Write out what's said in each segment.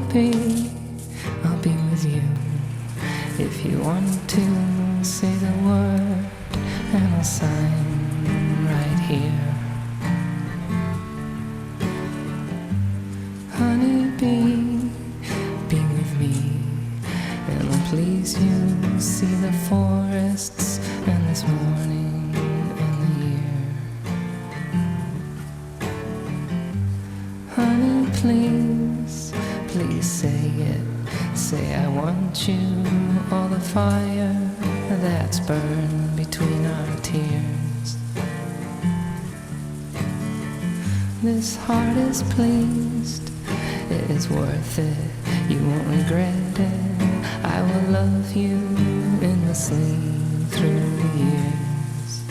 Honeybee, I'll be with you. If you want to, say the word and I'll sign right here. Honeybee, be with me, and I'll please you. See the forests and this morning and the year. Honey, please, please say it. Say I want you, all the fire that's burned between our tears. This heart is pleased, it is worth it, you won't regret it. I will love you endlessly through the years.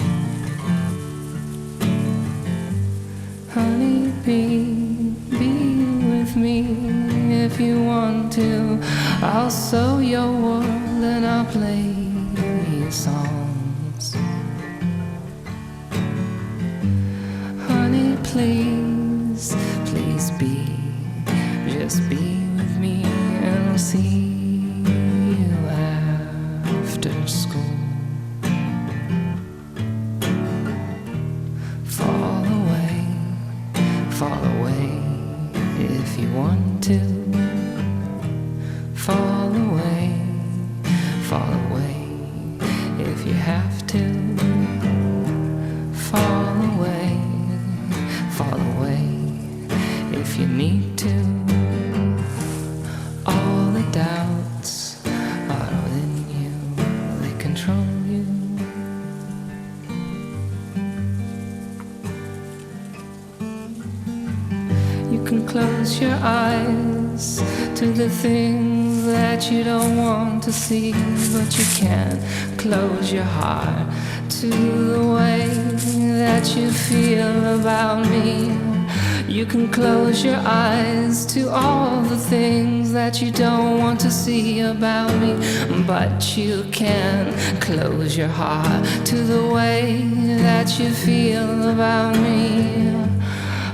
Honeybee, be with me if you want to. I'll sow your world and I'll play your songs. Honey, please, please be, just be with me, and I'll see you after school. Fall away if you want to. Fall away if you have to. Fall away if you need to. All the doubts are within you, they control you. You can close your eyes to the things that you don't want to see, but you can't close your heart to the way that you feel about me. You can close your eyes to all the things that you don't want to see about me, but you can't close your heart to the way that you feel about me.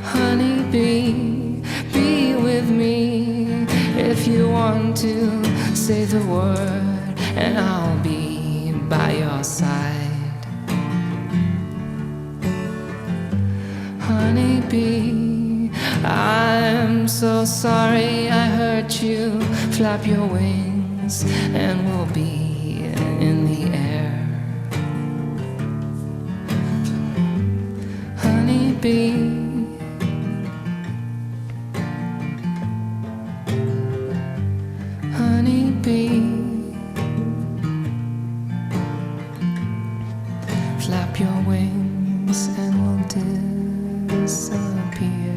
Honeybee, be with me if you want to. Say the word and I'll be by your side. Honeybee, I'm so sorry I hurt you. Flap your wings and we'll be in the air. Honeybee, honeybee, flap your wings and we'll disappear.